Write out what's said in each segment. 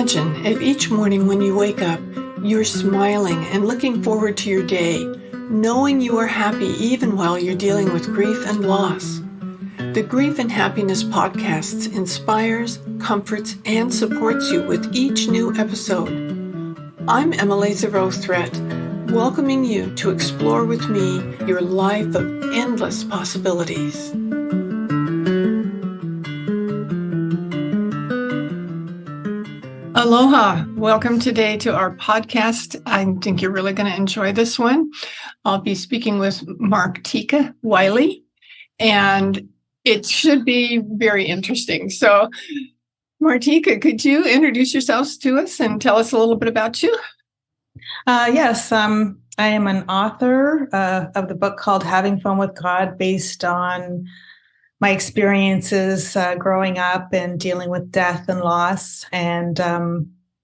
Imagine if each morning when you wake up, you're smiling and looking forward to your day, knowing you are happy even while you're dealing with grief and loss. The Grief and Happiness podcast inspires, comforts, and supports you with each new episode. I'm Emily Thoreau-Threat, welcoming you to explore with me your life of endless possibilities. Aloha. Welcome today to our podcast. I think you're really going to enjoy this one. I'll be speaking with Martika Whylly, and it should be very interesting. So, Martika, could you introduce yourselves to us and tell us a little bit about you? Yes, I am an author of the book called Having Fun with God, based on my experiences growing up and dealing with death and loss and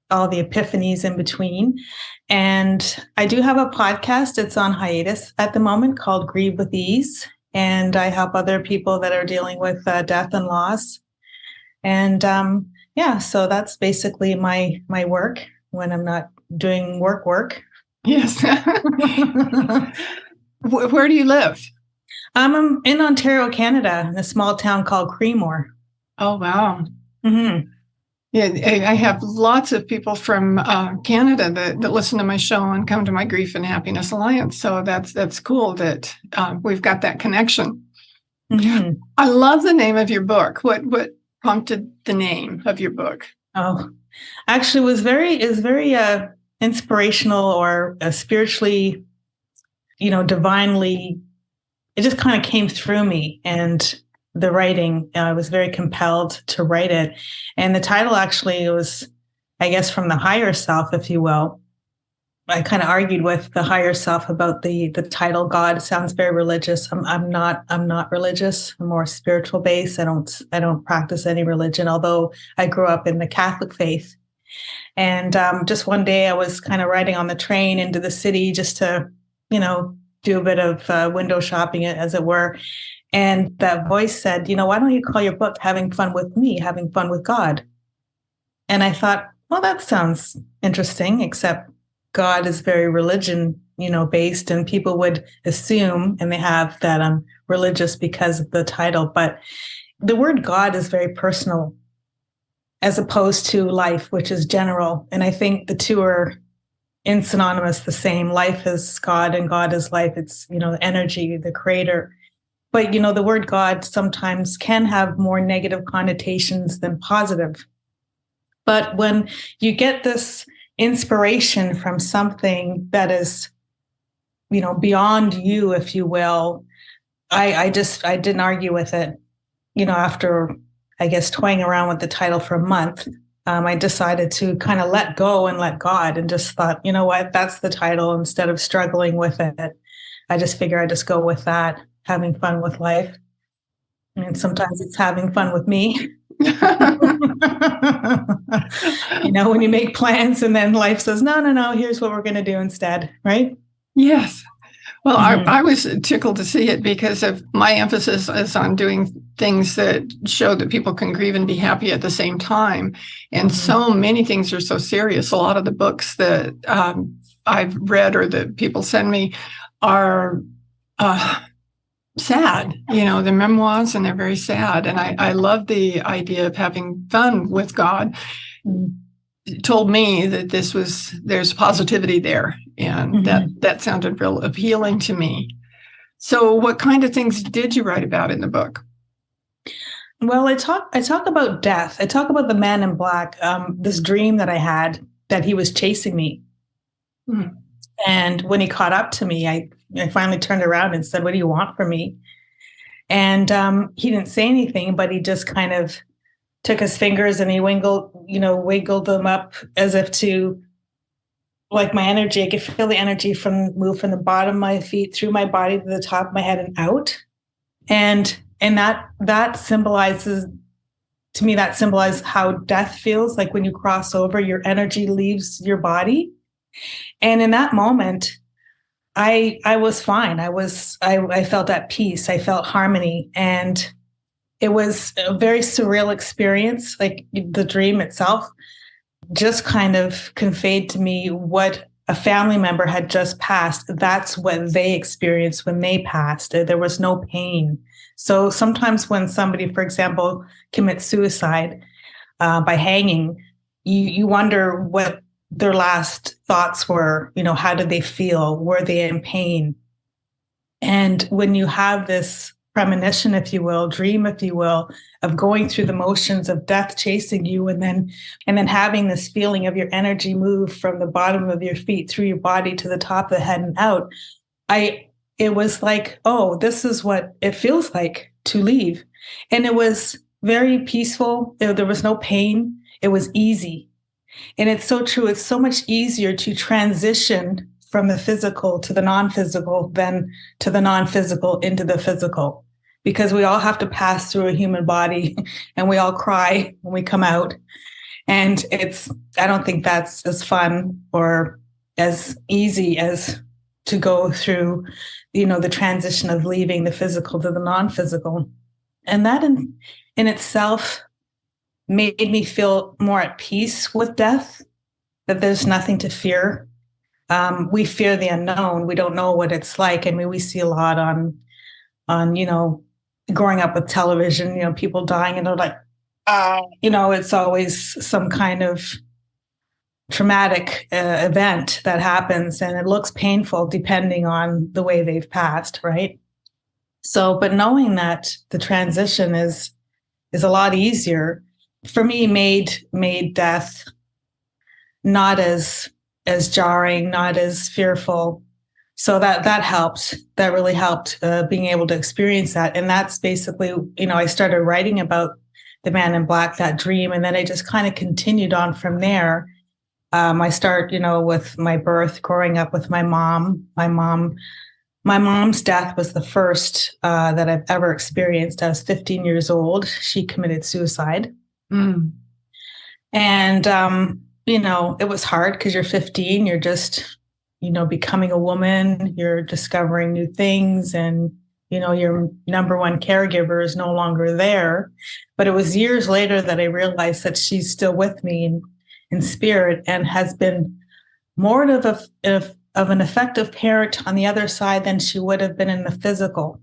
all the epiphanies in between. And I do have a podcast. It's on hiatus at the moment called Grieve with Ease. And I help other people that are dealing with death and loss. And so that's basically my work when I'm not doing work. Yes. Where do you live? I'm in Ontario, Canada, in a small town called Creemore. Oh, wow. Mm-hmm. Yeah, I have lots of people from Canada that listen to my show and come to my Grief and Happiness Alliance. So that's cool that we've got that connection. Mm-hmm. I love the name of your book. What prompted the name of your book? Oh, actually, it was very inspirational or spiritually, divinely. It just kind of came through me, and the writing, I was very compelled to write it. And the title actually was, I guess, from the higher self, if you will. I kind of argued with the higher self about the title. God sounds very religious. I'm not religious. I'm more spiritual based. I don't practice any religion, although I grew up in the Catholic faith. And just one day I was kind of riding on the train into the city just to, do a bit of window shopping, as it were. And that voice said, why don't you call your book Having Fun with Me, Having Fun with God? And I thought, well, that sounds interesting, except God is very religion, based, and people would assume, and they have, that I'm religious because of the title. But the word God is very personal, as opposed to life, which is general. And I think the two are synonymous, the same. Life is God and God is life. It's, the energy, the creator. But, the word God sometimes can have more negative connotations than positive. But when you get this inspiration from something that is, beyond you, if you will, I didn't argue with it. After, I guess, toying around with the title for a month, I decided to kind of let go and let God, and just thought, what, that's the title. Instead of struggling with it, I just figure I just go with that, having fun with life. And sometimes it's having fun with me. When you make plans and then life says, no, here's what we're going to do instead, right? Yes. Well, Mm-hmm. I was tickled to see it because of my emphasis is on doing things that show that people can grieve and be happy at the same time. And Mm-hmm. so many things are so serious. A lot of the books that I've read or that people send me are sad, they're memoirs, and they're very sad. And I love the idea of having fun with God. It told me that there's positivity there. And Mm-hmm. that sounded real appealing to me. So what kind of things did you write about in the book? Well, I talk about death. I talk about the man in black, this dream that I had, that he was chasing me. Mm-hmm. And when he caught up to me, I finally turned around and said, "What do you want from me?" And he didn't say anything, but he just kind of took his fingers and he wiggled them up as if to, like, my energy. I could feel the energy move from the bottom of my feet through my body to the top of my head and out. And that symbolizes, to me, how death feels like when you cross over, your energy leaves your body. And in that moment, I was fine. I felt at peace. I felt harmony. And it was a very surreal experience, like the dream itself. just kind of conveyed to me what a family member had just passed. That's what they experienced when they passed. There was no pain. So sometimes when somebody, for example, commits suicide by hanging, you wonder what their last thoughts were. How did they feel? Were they in pain? And when you have this premonition, if you will, dream, if you will, of going through the motions of death chasing you, and then having this feeling of your energy move from the bottom of your feet through your body to the top of the head and out, it was like, oh, this is what it feels like to leave. And it was very peaceful. There was no pain. It was easy. And it's so true. It's so much easier to transition from the physical to the non-physical than to the non-physical into the physical, because we all have to pass through a human body and we all cry when we come out. And I don't think that's as fun or as easy as to go through, the transition of leaving the physical to the non-physical. And that in itself made me feel more at peace with death, that there's nothing to fear. We fear the unknown. We don't know what it's like. I mean, we see a lot on growing up with television, people dying and they're like, it's always some kind of traumatic event that happens, and it looks painful depending on the way they've passed, right? So, but knowing that the transition is a lot easier for me made death not as jarring, not as fearful. So that helped. That really helped being able to experience that. And that's basically, I started writing about the man in black, that dream, and then I just kind of continued on from there. I start, with my birth, growing up with my mom. My mom's death was the first that I've ever experienced. I was 15 years old. She committed suicide. Mm. And, it was hard because you're 15, you're just, becoming a woman, you're discovering new things, and, your number one caregiver is no longer there. But it was years later that I realized that she's still with me in spirit, and has been more of an effective parent on the other side than she would have been in the physical,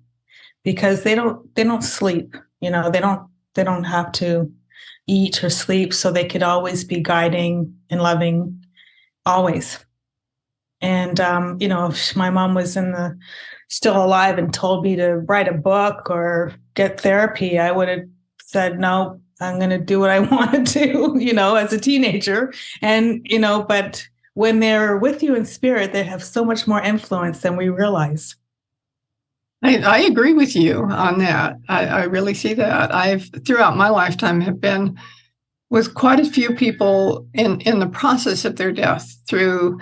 because they don't sleep, they don't have to eat or sleep, so they could always be guiding and loving, always. And if my mom was still alive and told me to write a book or get therapy, I would have said, no, I'm going to do what I want to do, as a teenager. And, but when they're with you in spirit, they have so much more influence than we realize. I agree with you on that. I really see that. I've, throughout my lifetime, have been with quite a few people in the process of their death through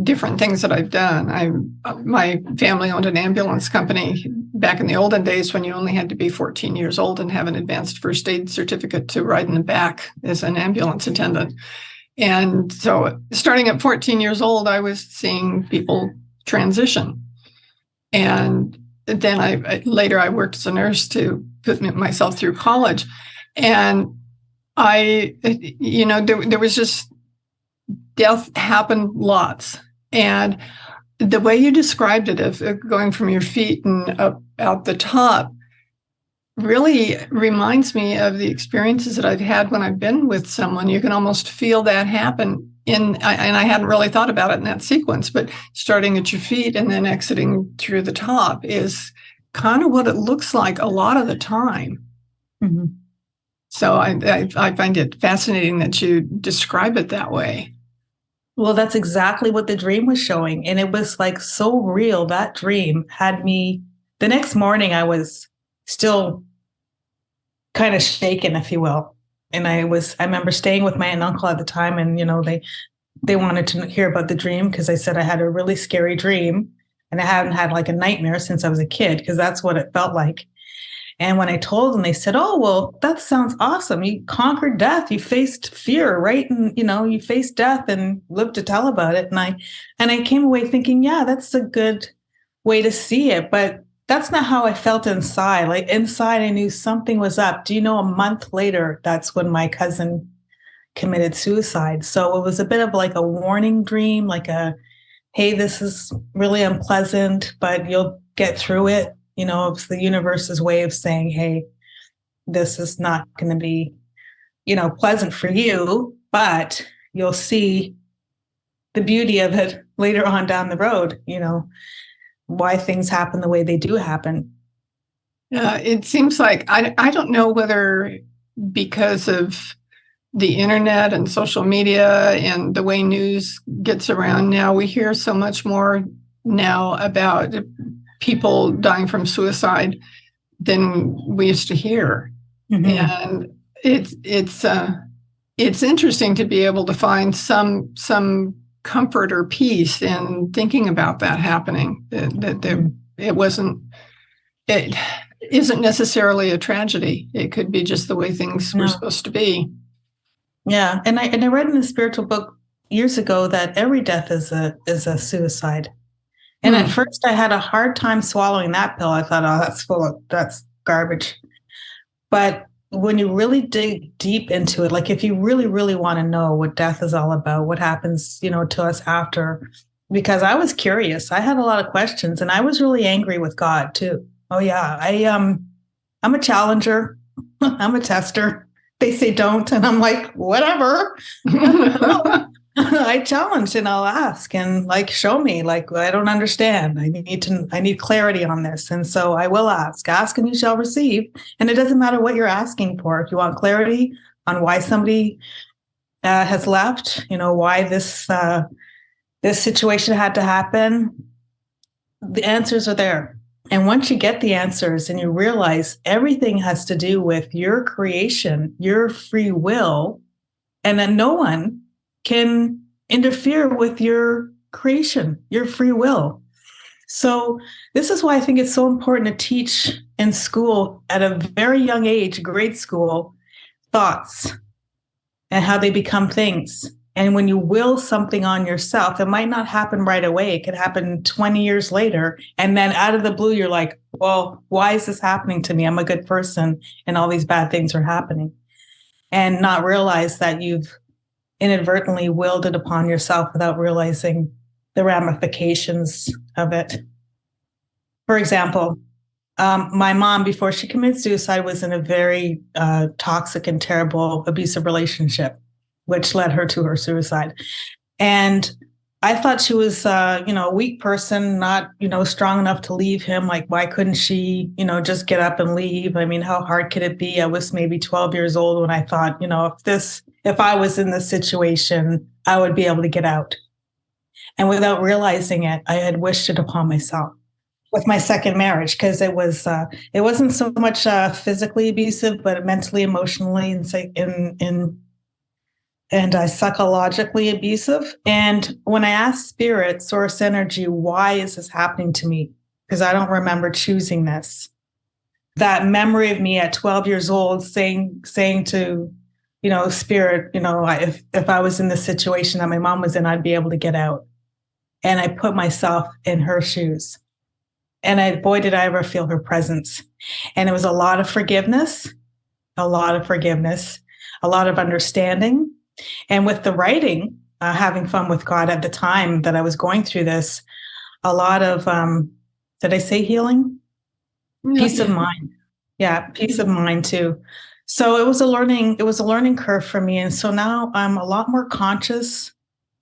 different things that I've done. My family owned an ambulance company back in the olden days when you only had to be 14 years old and have an advanced first aid certificate to ride in the back as an ambulance attendant. And so starting at 14 years old, I was seeing people transition. And then I worked as a nurse to put myself through college. And there was just, death happened lots. And the way you described it, of going from your feet and up out the top, really reminds me of the experiences that I've had when I've been with someone. You can almost feel that happen and I hadn't really thought about it in that sequence, but starting at your feet and then exiting through the top is kind of what it looks like a lot of the time. Mm-hmm. So I find it fascinating that you describe it that way. Well, that's exactly what the dream was showing. And it was like so real. That dream had me, the next morning I was still kind of shaken, if you will. And I remember staying with my aunt and uncle at the time, and, they wanted to hear about the dream because I said I had a really scary dream and I hadn't had like a nightmare since I was a kid, because that's what it felt like. And when I told them, they said, oh, well, that sounds awesome. You conquered death. You faced fear, right? And, you faced death and lived to tell about it. And I came away thinking, yeah, that's a good way to see it. But that's not how I felt inside. Like inside, I knew something was up. Do you know, a month later, that's when my cousin committed suicide. So it was a bit of like a warning dream, like hey, this is really unpleasant, but you'll get through it. It's the universe's way of saying, hey, this is not going to be, pleasant for you, but you'll see the beauty of it later on down the road, why things happen the way they do happen. It seems like, I don't know whether because of the internet and social media and the way news gets around now, we hear so much more now about people dying from suicide than we used to hear. Mm-hmm. And it's interesting to be able to find some comfort or peace in thinking about that happening. That it isn't necessarily a tragedy. It could be just the way things were supposed to be. Yeah, and I read in a spiritual book years ago that every death is a suicide. And at first, I had a hard time swallowing that pill. I thought, oh, that's garbage. But when you really dig deep into it, like if you really, really want to know what death is all about, what happens, to us after, because I was curious, I had a lot of questions, and I was really angry with God too. Oh yeah, I'm a challenger, I'm a tester. They say don't, and I'm like, whatever. I challenge and I'll ask and like, show me, like, I don't understand. I need clarity on this. And so I will ask and you shall receive. And it doesn't matter what you're asking for. If you want clarity on why somebody has left, why this situation had to happen, the answers are there. And once you get the answers and you realize everything has to do with your creation, your free will, and that no one can interfere with your creation, your free will. So this is why I think it's so important to teach in school at a very young age, grade school, thoughts and how they become things. And when you will something on yourself, it might not happen right away. It could happen 20 years later. And then out of the blue, you're like, well, why is this happening to me? I'm a good person and all these bad things are happening. And not realize that you've inadvertently willed it upon yourself without realizing the ramifications of it. For example, my mom, before she committed suicide, was in a very toxic and terrible abusive relationship, which led her to her suicide. And I thought she was, a weak person, not, strong enough to leave him. Like, why couldn't she, just get up and leave? I mean, how hard could it be? I was maybe 12 years old when I thought, if I was in this situation, I would be able to get out. And without realizing it, I had wished it upon myself with my second marriage, because it wasn't so much physically abusive, but mentally, emotionally, and psychologically abusive. And when I asked spirit, source energy, why is this happening to me? Because I don't remember choosing this. That memory of me at 12 years old saying to, spirit, if I was in the situation that my mom was in, I'd be able to get out. And I put myself in her shoes. And boy, did I ever feel her presence. And it was a lot of forgiveness, a lot of understanding. And with the writing, having fun with God at the time that I was going through this, a lot of, did I say healing? Peace of mind. Yeah, peace of mind too. So it was a learning curve for me. And so now I'm a lot more conscious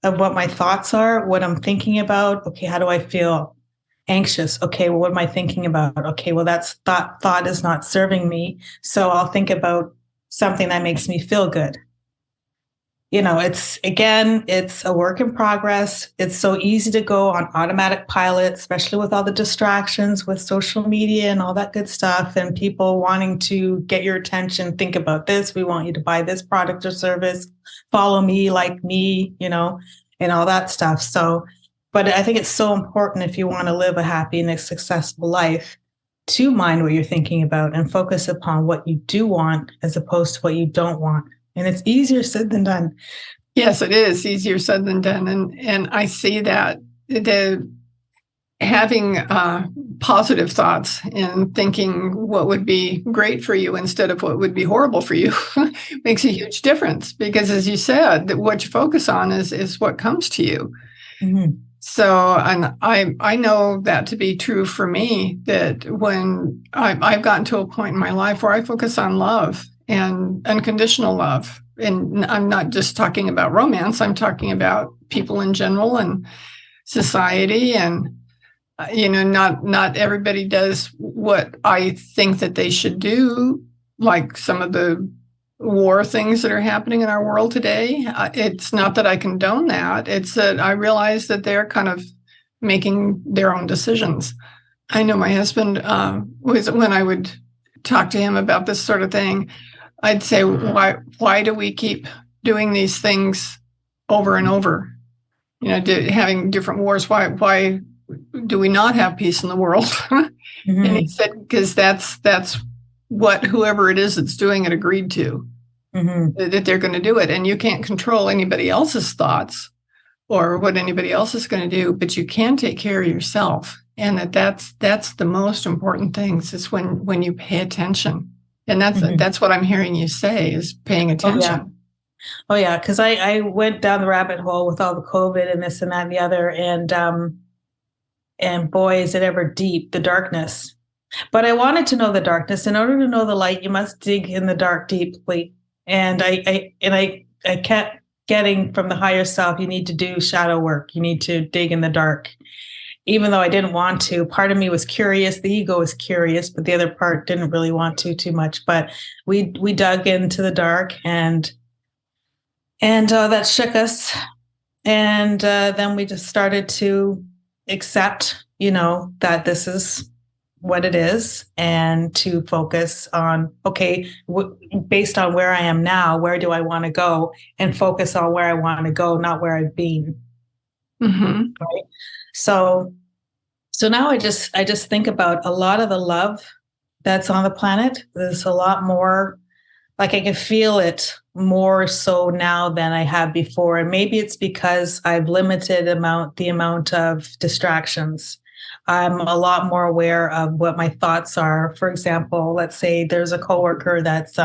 of what my thoughts are, what I'm thinking about. Okay, how do I feel? Anxious. Okay, well, what am I thinking about? Okay, well, thought is not serving me. So I'll think about something that makes me feel good. It's a work in progress. It's so easy to go on automatic pilot, especially with all the distractions with social media and all that good stuff, and people wanting to get your attention. Think about this. We want you to buy this product or service. Follow me, like me, and all that stuff. So, but I think it's so important if you want to live a happy and a successful life to mind what you're thinking about and focus upon what you do want as opposed to what you don't want. And it's easier said than done. Yes, it is easier said than done. And I see that having positive thoughts and thinking what would be great for you instead of what would be horrible for you makes a huge difference, because as you said, that what you focus on is what comes to you. Mm-hmm. So, and I know that to be true for me, that when I've gotten to a point in my life where I focus on love and unconditional love, and I'm not just talking about romance, I'm talking about people in general and society. And not everybody does what I think that they should do, like some of the war things that are happening in our world today. It's not that I condone that. It's that I realize that they're kind of making their own decisions. I know my husband was, when I would talk to him about this sort of thing, I'd say, why do we keep doing these things over and over? Having different wars. Why do we not have peace in the world? Mm-hmm. And he said, because that's what whoever it is that's doing it agreed to, mm-hmm. that they're going to do it. And you can't control anybody else's thoughts or what anybody else is going to do, but you can take care of yourself. And that's the most important thing, is when you pay attention. And that's what I'm hearing you say, is paying attention. Oh yeah. Cause I went down the rabbit hole with all the COVID and this and that and the other. And boy, is it ever deep, the darkness. But I wanted to know the darkness. In order to know the light, you must dig in the dark deeply. And I kept getting from the higher self, you need to do shadow work. You need to dig in the dark. Even though I didn't want to, part of me was curious. The ego was curious, but the other part didn't really want to too much. But we dug into the dark, and that shook us. And then we just started to accept, that this is what it is, and to focus on, okay, based on where I am now, where do I want to go, and focus on where I want to go, not where I've been. Mm-hmm. Right. So now I just think about a lot of the love that's on the planet. There's a lot more, like I can feel it more so now than I have before. And maybe it's because I've limited the amount of distractions. I'm a lot more aware of what my thoughts are. For example, let's say there's a coworker that's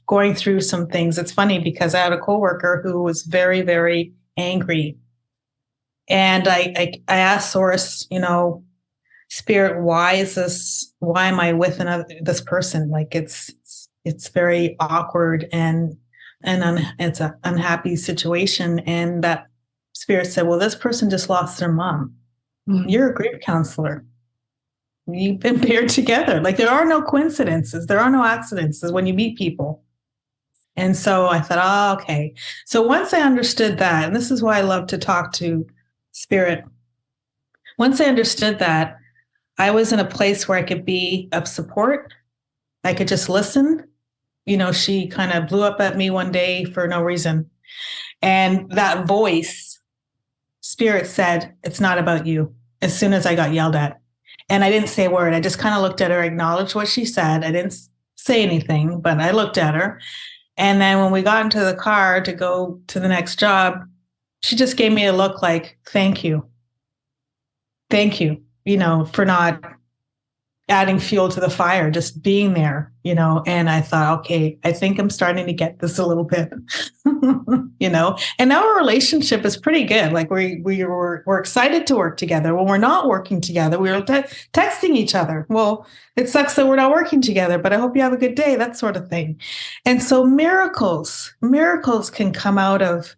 going through some things. It's funny because I had a coworker who was very, very angry. And I asked Source, Spirit, why am I with this person? Like it's very awkward and it's an unhappy situation. And that Spirit said, well, this person just lost their mom. Mm-hmm. You're a grief counselor. You've been paired together. Like there are no coincidences. There are no accidents when you meet people. And so I thought, oh, okay. So once I understood that, and this is why I love to talk to Spirit. Once I understood that, I was in a place where I could be of support. I could just listen. She kind of blew up at me one day for no reason. And that voice, Spirit said, it's not about you, as soon as I got yelled at. And I didn't say a word. I just kind of looked at her, acknowledged what she said. I didn't say anything, but I looked at her. And then when we got into the car to go to the next job, she just gave me a look like, thank you. Thank you, for not adding fuel to the fire, just being there, and I thought, okay, I think I'm starting to get this a little bit, and now our relationship is pretty good. Like we're excited to work together. When we're not working together, we're texting each other. Well, it sucks that we're not working together, but I hope you have a good day, that sort of thing. And so miracles can come out of,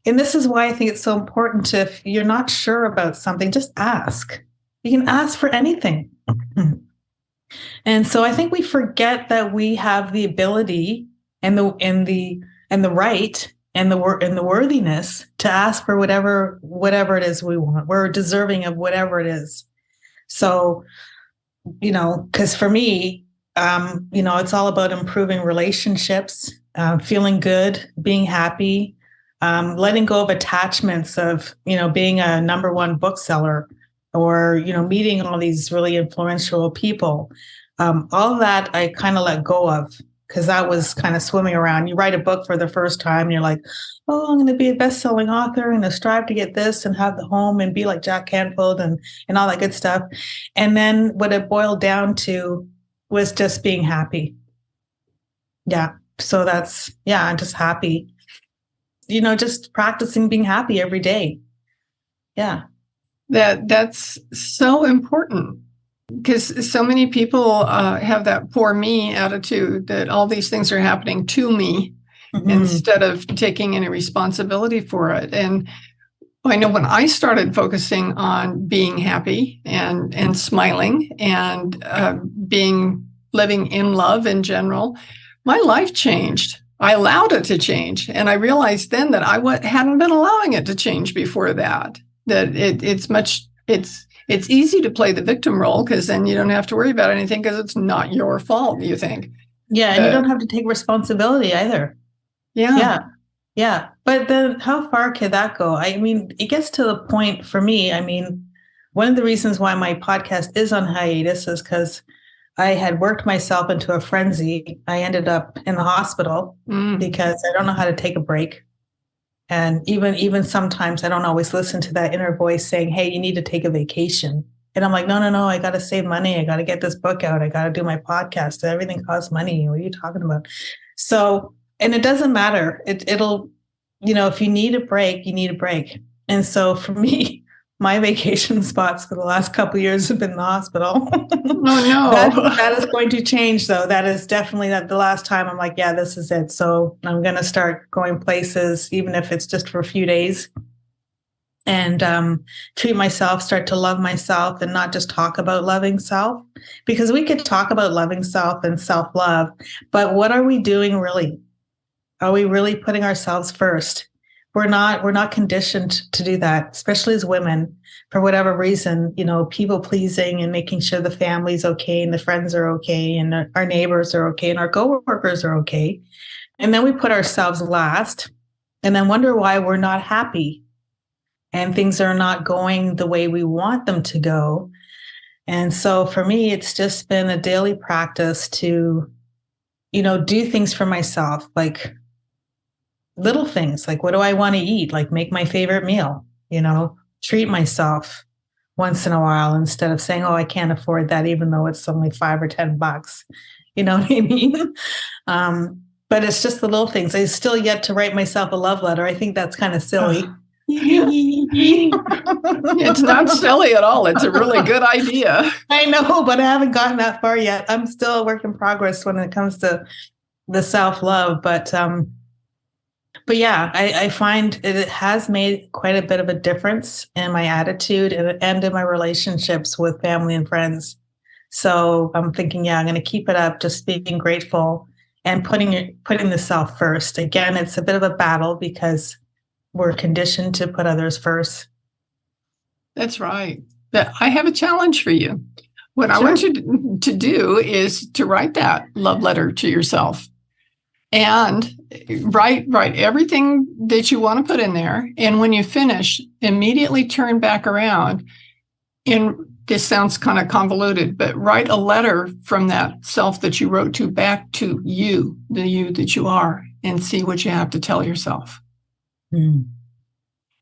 and this is why I think it's so important to, if you're not sure about something, just ask. You can ask for anything. And so I think we forget that we have the ability and the right and the worthiness to ask for whatever it is we want. We're deserving of whatever it is. So, because for me, it's all about improving relationships, feeling good, being happy, letting go of attachments of, being a number one bookseller, or, meeting all these really influential people. All of that I kind of let go of. because that was kind of swimming around. You write a book for the first time and you're like, oh, I'm going to be a best-selling author and I strive to get this and have the home and be like Jack Canfield and all that good stuff. And then what it boiled down to was just being happy. Yeah. So I'm just happy, just practicing being happy every day. Yeah. That's so important, because so many people have that poor me attitude, that all these things are happening to me instead of taking any responsibility for it. And I know when I started focusing on being happy and smiling and living in love in general, my life changed. I allowed it to change. And I realized then that I hadn't been allowing it to change before that. That it's easy to play the victim role, because then you don't have to worry about anything because it's not your fault, you think. Yeah, and you don't have to take responsibility either. Yeah. But then how far could that go? I mean, it gets to the point for me. I mean, one of the reasons why my podcast is on hiatus is because I had worked myself into a frenzy. I ended up in the hospital because I don't know how to take a break. And even sometimes I don't always listen to that inner voice saying, hey, you need to take a vacation. And I'm like, no, I got to save money. I got to get this book out. I got to do my podcast. Everything costs money. What are you talking about? So, and it doesn't matter. It'll, if you need a break, you need a break. And so for me, my vacation spots for the last couple of years have been in the hospital. Oh, no. That is going to change, though. That is definitely the last time I'm like, yeah, this is it. So I'm going to start going places, even if it's just for a few days, and treat myself, start to love myself, and not just talk about loving self. Because we could talk about loving self and self-love, but what are we doing really? Are we really putting ourselves first? We're not conditioned to do that, especially as women, for whatever reason, people pleasing and making sure the family's okay and the friends are okay and our neighbors are okay and our coworkers are okay. And then we put ourselves last and then wonder why we're not happy and things are not going the way we want them to go. And so for me, it's just been a daily practice to, do things for myself, like little things, like what do I want to eat? Like make my favorite meal, treat myself once in a while instead of saying, oh, I can't afford that, even though it's only $5 or $10. You know what I mean? But it's just the little things. I still yet to write myself a love letter. I think that's kind of silly. It's not silly at all. It's a really good idea. I know, but I haven't gotten that far yet. I'm still a work in progress when it comes to the self-love. But yeah, I find it has made quite a bit of a difference in my attitude and in my relationships with family and friends. So I'm thinking, I'm going to keep it up, just being grateful and putting the self first. Again, it's a bit of a battle because we're conditioned to put others first. That's right. But I have a challenge for you. What I want you to do is to write that love letter to yourself. And write everything that you want to put in there. And when you finish, immediately turn back around. And this sounds kind of convoluted, but write a letter from that self that you wrote to back to you, the you that you are, and see what you have to tell yourself.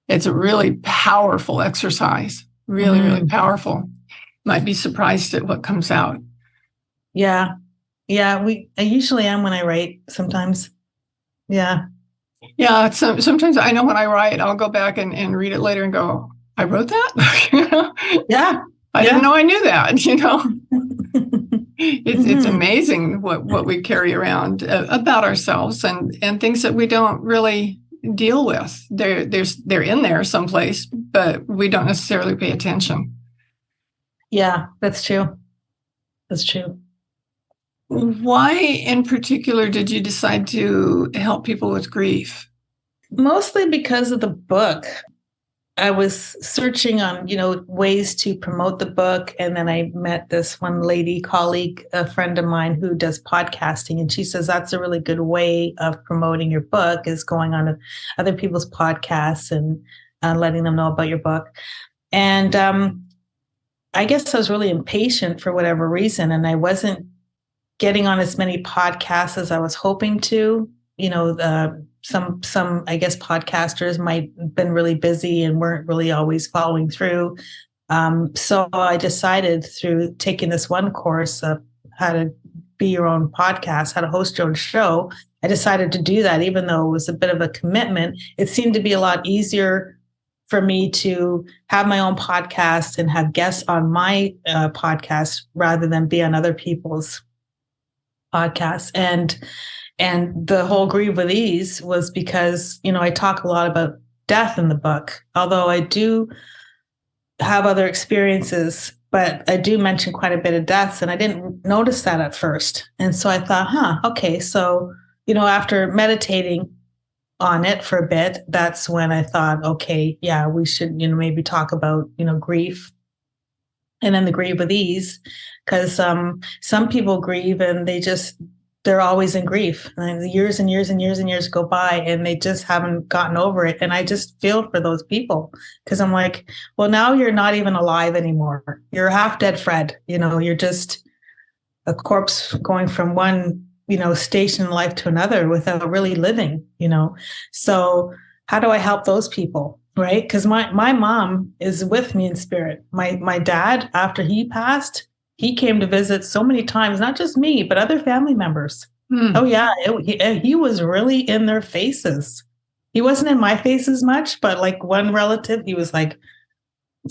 It's a really powerful exercise. Really, really powerful. Might be surprised at what comes out. Yeah. Yeah, I usually am when I write sometimes. Yeah. Yeah, sometimes I know when I write, I'll go back and read it later and go, I wrote that? Yeah. I didn't know I knew that, It's amazing what we carry around about ourselves and things that we don't really deal with. They're in there someplace, but we don't necessarily pay attention. Yeah, that's true. That's true. Why in particular did you decide to help people with grief? Mostly because of the book. I was searching on, ways to promote the book. And then I met this one lady colleague, a friend of mine who does podcasting. And she says, that's a really good way of promoting your book, is going on other people's podcasts and letting them know about your book. And I guess I was really impatient for whatever reason. And I wasn't getting on as many podcasts as I was hoping to. Some I guess podcasters might have been really busy and weren't really always following through. So I decided through taking this one course of how to be your own podcast, how to host your own show, I decided to do that, even though it was a bit of a commitment. It seemed to be a lot easier for me to have my own podcast and have guests on my podcast rather than be on other people's podcasts. And the whole Grieve with Ease was because, I talk a lot about death in the book, although I do have other experiences, but I do mention quite a bit of deaths, and I didn't notice that at first. And so I thought, okay, so, after meditating on it for a bit, that's when I thought, okay, yeah, we should, maybe talk about, grief and then the Grieve with Ease, because some people grieve and they're always in grief. And years and years and years and years go by and they just haven't gotten over it. And I just feel for those people because I'm like, well, now you're not even alive anymore. You're half dead Fred. You're just a corpse going from one, station in life to another without really living, So how do I help those people? Right. Because my mom is with me in spirit. My dad, after he passed, he came to visit so many times, not just me, but other family members. Oh, yeah. He was really in their faces. He wasn't in my face as much, but like one relative, he was like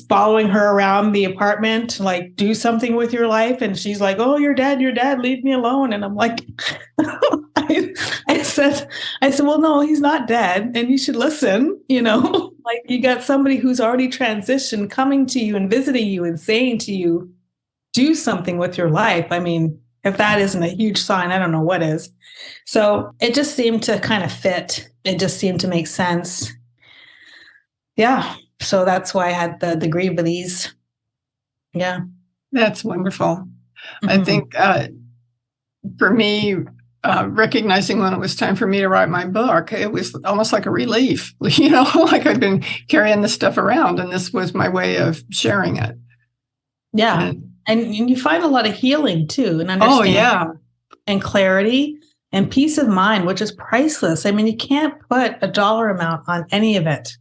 following her around the apartment, like, do something with your life. And she's like, oh, you're dead, leave me alone. And I'm like, I said, well, no, he's not dead. And you should listen, like you got somebody who's already transitioned coming to you and visiting you and saying to you, do something with your life. I mean, if that isn't a huge sign, I don't know what is. So it just seemed to kind of fit. It just seemed to make sense. Yeah. So that's why I had the Grieve with Ease. Yeah. That's wonderful. Mm-hmm. I think for me, recognizing when it was time for me to write my book, it was almost like a relief, like I'd been carrying this stuff around and this was my way of sharing it. Yeah. And you find a lot of healing too, and understanding, and clarity and peace of mind, which is priceless. I mean, you can't put a dollar amount on any of it.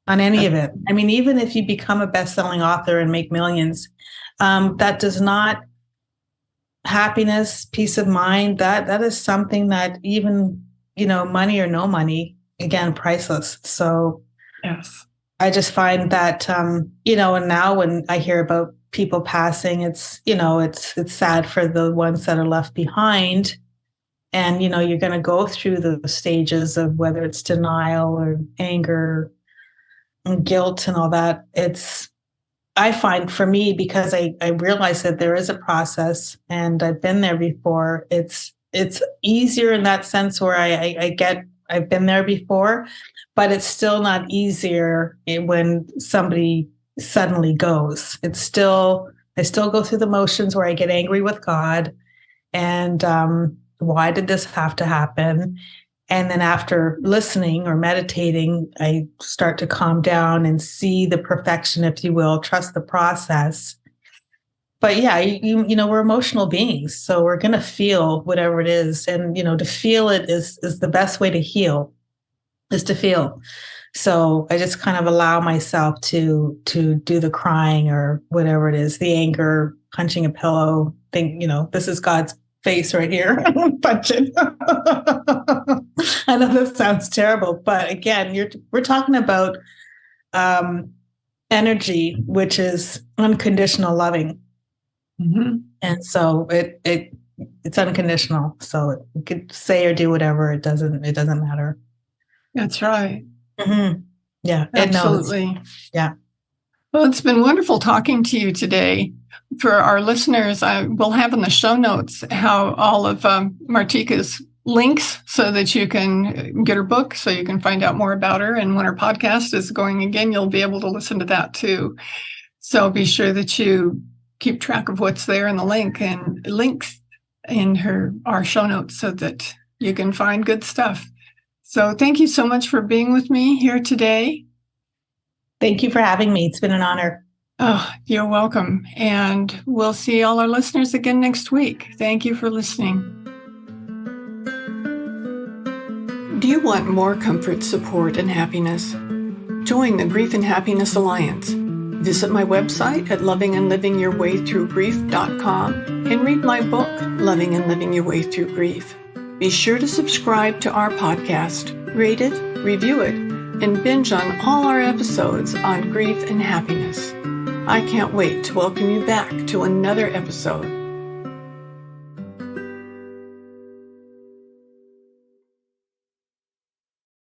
I mean, even if you become a best-selling author and make millions, that does not happiness, peace of mind. That is something that even money or no money, again, priceless. So yes, I just find that and now when I hear about people passing, it's sad for the ones that are left behind. And, you're going to go through the stages of whether it's denial or anger and guilt and all that. I find for me, because I realize that there is a process and I've been there before, it's easier in that sense where I've been there before, but it's still not easier when somebody suddenly goes. I still go through the motions where I get angry with God and why did this have to happen? And then after listening or meditating, I start to calm down and see the perfection, if you will, trust the process. But yeah, we're emotional beings, so we're going to feel whatever it is. And, to feel it is the best way to heal, is to feel. So I just kind of allow myself to do the crying or whatever it is, the anger, punching a pillow, think, this is God's face right here. Punch it. I know that sounds terrible, but again, we're talking about energy, which is unconditional loving. Mm-hmm. And so it's unconditional. So you could say or do whatever. It doesn't matter. That's right. Mm-hmm. Yeah, absolutely. Yeah. Well, it's been wonderful talking to you today. For our listeners, I will have in the show notes how all of Martika's links so that you can get her book, so you can find out more about her. And when her podcast is going again, you'll be able to listen to that too. So be sure that you keep track of what's there in the links in our show notes so that you can find good stuff. So thank you so much for being with me here today. Thank you for having me. It's been an honor. Oh, you're welcome. And we'll see all our listeners again next week. Thank you for listening. Do you want more comfort, support, and happiness? Join the Grief and Happiness Alliance. Visit my website at lovingandlivingyourwaythroughgrief.com and read my book, Loving and Living Your Way Through Grief. Be sure to subscribe to our podcast, rate it, review it, and binge on all our episodes on grief and happiness. I can't wait to welcome you back to another episode.